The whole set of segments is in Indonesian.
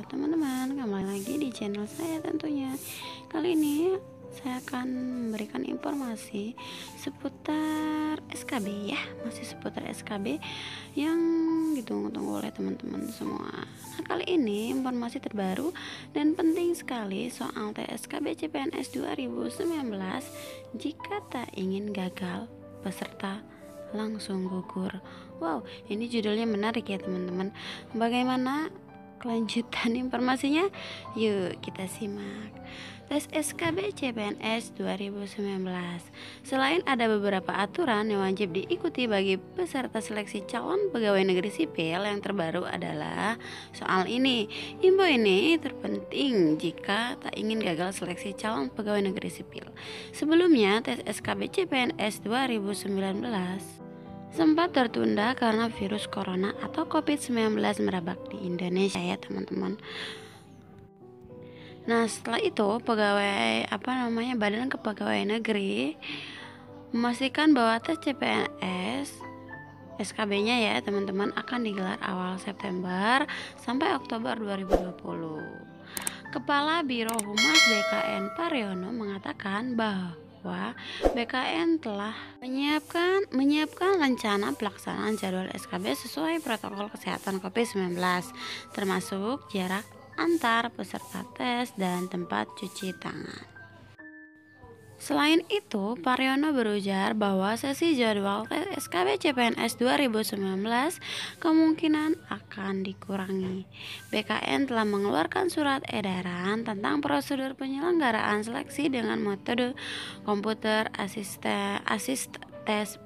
teman-teman, kembali lagi di channel saya tentunya. Kali ini saya akan memberikan informasi seputar SKB ya, masih seputar SKB yang ditunggu-tunggu oleh teman-teman semua. Nah, kali ini informasi terbaru dan penting sekali soal tes SKB CPNS 2019. Jika tak ingin gagal, peserta langsung gugur. Wow, ini judulnya menarik ya teman-teman. Bagaimana kelanjutan informasinya? Yuk kita simak. Tes SKB CPNS 2019. Selain ada beberapa aturan yang wajib diikuti bagi peserta seleksi calon pegawai negeri sipil, yang terbaru adalah soal ini. Info ini terpenting jika tak ingin gagal seleksi calon pegawai negeri sipil. Sebelumnya, tes SKB CPNS 2019 sempat tertunda karena virus corona atau COVID-19 merebak di Indonesia ya teman-teman. Nah, setelah itu Badan Kepegawaian Negeri memastikan bahwa tes CPNS SKB-nya ya teman-teman akan digelar awal September sampai Oktober 2020. Kepala Biro Humas BKN Pariono mengatakan bahwa BKN telah menyiapkan rencana pelaksanaan jadwal SKB sesuai protokol kesehatan COVID-19, termasuk jarak antar peserta tes dan tempat cuci tangan. Selain itu, Pariono berujar bahwa sesi jadwal tes SKB CPNS 2019 kemungkinan akan dikurangi. BKN telah mengeluarkan surat edaran tentang prosedur penyelenggaraan seleksi dengan metode komputer assist tes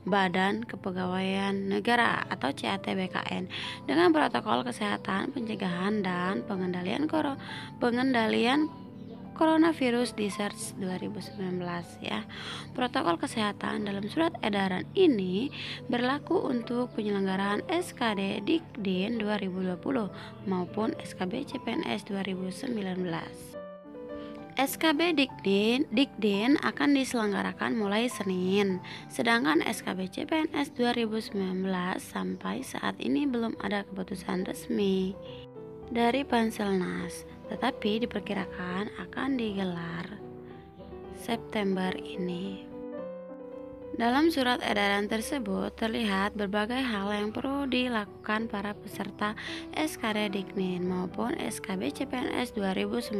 Badan Kepegawaian Negara atau CAT BKN dengan protokol kesehatan, pencegahan dan pengendalian coronavirus disease 2019 ya. Protokol kesehatan dalam surat edaran ini berlaku untuk penyelenggaraan SKD Dikdin 2020 maupun SKB CPNS 2019. SKB Dikdin akan diselenggarakan mulai Senin, sedangkan SKB CPNS 2019 sampai saat ini belum ada keputusan resmi dari Panselnas, tetapi diperkirakan akan digelar September ini. Dalam surat edaran tersebut terlihat berbagai hal yang perlu dilakukan para peserta SKD Dikdin maupun SKB CPNS 2019.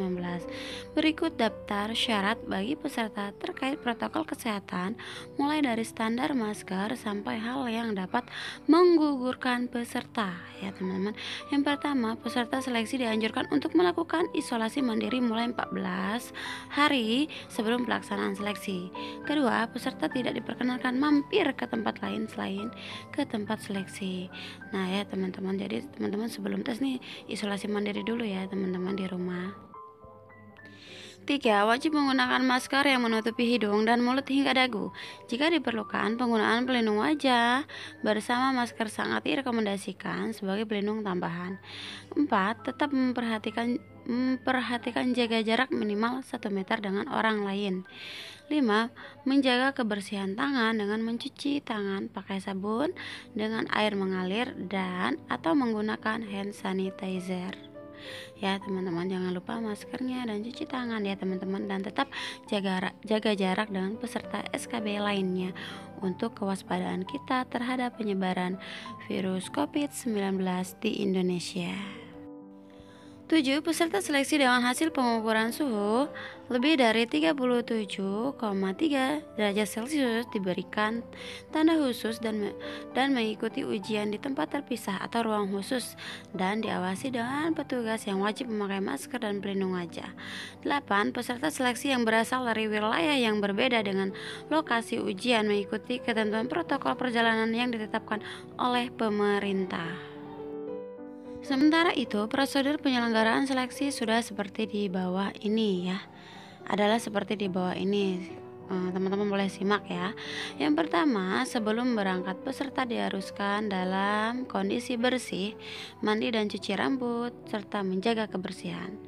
Berikut daftar syarat bagi peserta terkait protokol kesehatan, mulai dari standar masker sampai hal yang dapat menggugurkan peserta ya teman-teman. Yang pertama, peserta seleksi dianjurkan untuk melakukan isolasi mandiri mulai 14 hari sebelum pelaksanaan seleksi. Kedua, peserta tidak diperkenankan mampir ke tempat lain selain ke tempat seleksi. Nah ya teman-teman, jadi teman-teman sebelum tes nih isolasi mandiri dulu ya teman-teman di rumah. 3. Wajib menggunakan masker yang menutupi hidung dan mulut hingga dagu. Jika diperlukan, penggunaan pelindung wajah bersama masker sangat direkomendasikan sebagai pelindung tambahan. 4. Tetap memperhatikan jaga jarak minimal 1 meter dengan orang lain. 5. Menjaga kebersihan tangan dengan mencuci tangan pakai sabun dengan air mengalir dan atau menggunakan hand sanitizer. Ya teman-teman, jangan lupa maskernya dan cuci tangan ya teman-teman, dan tetap jaga jarak dengan peserta SKB lainnya untuk kewaspadaan kita terhadap penyebaran virus COVID-19 di Indonesia. 7. Peserta seleksi dengan hasil pengukuran suhu lebih dari 37,3 derajat Celcius diberikan tanda khusus dan mengikuti ujian di tempat terpisah atau ruang khusus dan diawasi dengan petugas yang wajib memakai masker dan pelindung wajah. 8. Peserta seleksi yang berasal dari wilayah yang berbeda dengan lokasi ujian mengikuti ketentuan protokol perjalanan yang ditetapkan oleh pemerintah. Sementara itu, prosedur penyelenggaraan seleksi sudah seperti di bawah ini ya. Teman-teman boleh simak ya. Yang pertama, sebelum berangkat peserta diharuskan dalam kondisi bersih, mandi dan cuci rambut serta menjaga kebersihan.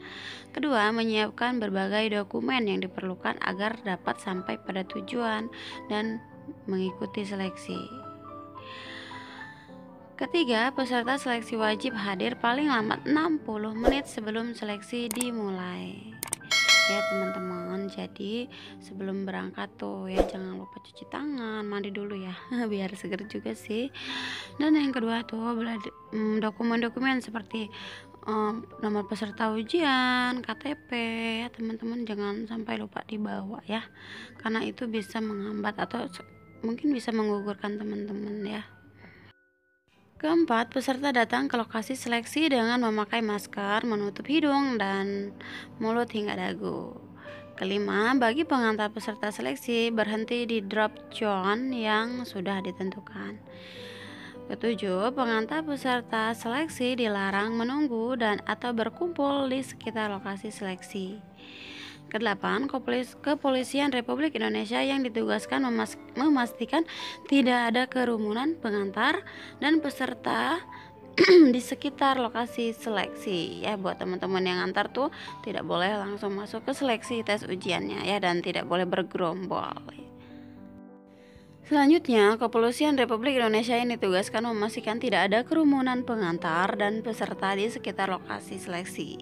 Kedua, menyiapkan berbagai dokumen yang diperlukan agar dapat sampai pada tujuan dan mengikuti seleksi. Ketiga, peserta seleksi wajib hadir paling lambat 60 menit sebelum seleksi dimulai. Ya teman-teman, jadi sebelum berangkat tuh ya jangan lupa cuci tangan, mandi dulu ya biar seger juga sih. Dan yang kedua tuh dokumen-dokumen seperti nomor peserta ujian, KTP ya teman-teman, jangan sampai lupa dibawa ya, karena itu bisa menghambat atau mungkin bisa menggugurkan teman-teman ya. Keempat, peserta datang ke lokasi seleksi dengan memakai masker, menutup hidung dan mulut hingga dagu. Kelima, bagi pengantar peserta seleksi berhenti di drop zone yang sudah ditentukan. Ketujuh, pengantar peserta seleksi dilarang menunggu dan atau berkumpul di sekitar lokasi seleksi. Kedelapan, Kepolisian Republik Indonesia yang ditugaskan memastikan tidak ada kerumunan pengantar dan peserta di sekitar lokasi seleksi ya. Buat teman-teman yang antar tuh tidak boleh langsung masuk ke seleksi tes ujiannya ya, dan tidak boleh bergerombol. Selanjutnya, Kepolisian Republik Indonesia yang ditugaskan memastikan tidak ada kerumunan pengantar dan peserta di sekitar lokasi seleksi.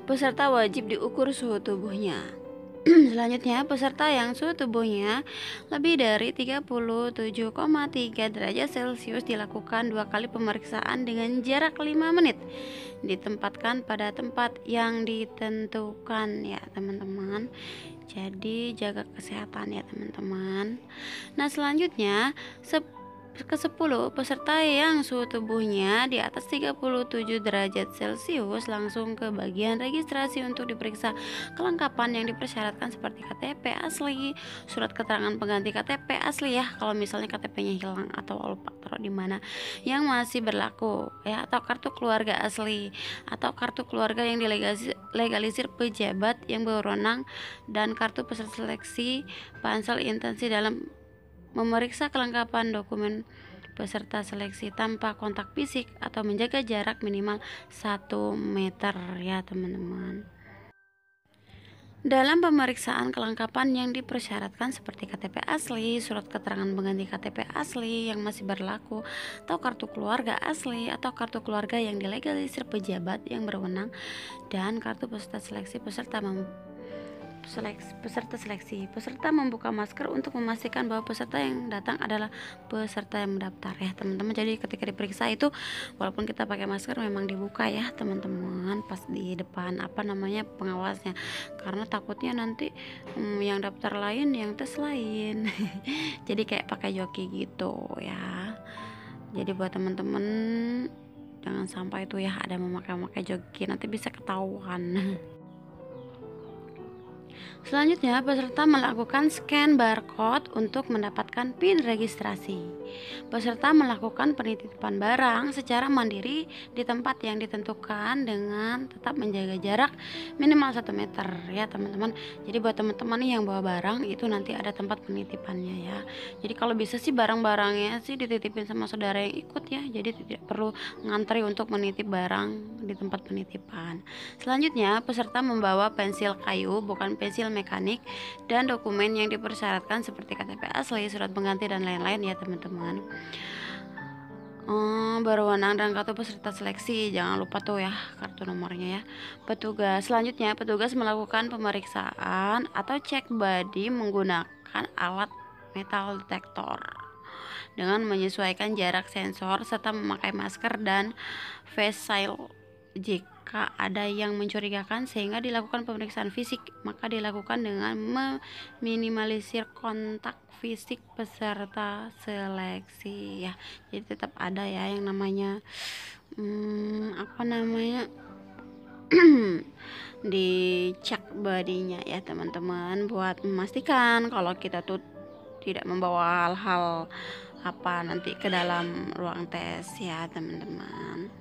Peserta wajib diukur suhu tubuhnya. Selanjutnya, peserta yang suhu tubuhnya lebih dari 37,3 derajat Celcius dilakukan 2 kali pemeriksaan dengan jarak 5 menit. Ditempatkan pada tempat yang ditentukan ya teman-teman. Jadi jaga kesehatan ya teman-teman. Nah, selanjutnya ke-10, peserta yang suhu tubuhnya di atas 37 derajat Celcius langsung ke bagian registrasi untuk diperiksa kelengkapan yang dipersyaratkan seperti KTP asli, surat keterangan pengganti KTP asli ya, kalau misalnya KTP-nya hilang atau lupa taruh di mana, yang masih berlaku ya, atau kartu keluarga asli atau kartu keluarga yang dilegalisir pejabat yang berwenang, dan kartu peserta seleksi Pansel intensi dalam memeriksa kelengkapan dokumen peserta seleksi tanpa kontak fisik atau menjaga jarak minimal 1 meter ya teman-teman. Dalam pemeriksaan kelengkapan yang dipersyaratkan seperti KTP asli, surat keterangan pengganti KTP asli yang masih berlaku, atau kartu keluarga asli atau kartu keluarga yang dilegalisir pejabat yang berwenang, dan kartu peserta seleksi peserta membuka masker untuk memastikan bahwa peserta yang datang adalah peserta yang mendaftar ya teman-teman. Jadi ketika diperiksa itu walaupun kita pakai masker memang dibuka ya teman-teman pas di depan pengawasnya, karena takutnya nanti yang daftar lain yang tes lain jadi kayak pakai joki gitu ya. Jadi buat teman-teman jangan sampai itu ya ada memakai joki, nanti bisa ketahuan. Selanjutnya, peserta melakukan scan barcode untuk mendapatkan PIN registrasi. Peserta melakukan penitipan barang secara mandiri di tempat yang ditentukan dengan tetap menjaga jarak minimal 1 meter ya teman-teman. Jadi buat teman-teman yang bawa barang itu nanti ada tempat penitipannya ya. Jadi kalau bisa sih barang-barangnya sih dititipin sama saudara yang ikut ya. Jadi tidak perlu ngantri untuk menitip barang di tempat penitipan. Selanjutnya, peserta membawa pensil kayu bukan pensil mekanik dan dokumen yang dipersyaratkan seperti KTP asli, surat pengganti dan lain-lain ya teman-teman. Berwenang dan kartu peserta seleksi, jangan lupa tuh ya kartu nomornya ya. Selanjutnya petugas melakukan pemeriksaan atau cek body menggunakan alat metal detektor dengan menyesuaikan jarak sensor serta memakai masker dan face shield jika ada yang mencurigakan sehingga dilakukan pemeriksaan fisik, maka dilakukan dengan meminimalisir kontak fisik peserta seleksi ya. Jadi tetap ada ya yang namanya dicek bodinya ya teman-teman, buat memastikan kalau kita tuh tidak membawa hal-hal nanti ke dalam ruang tes ya teman-teman.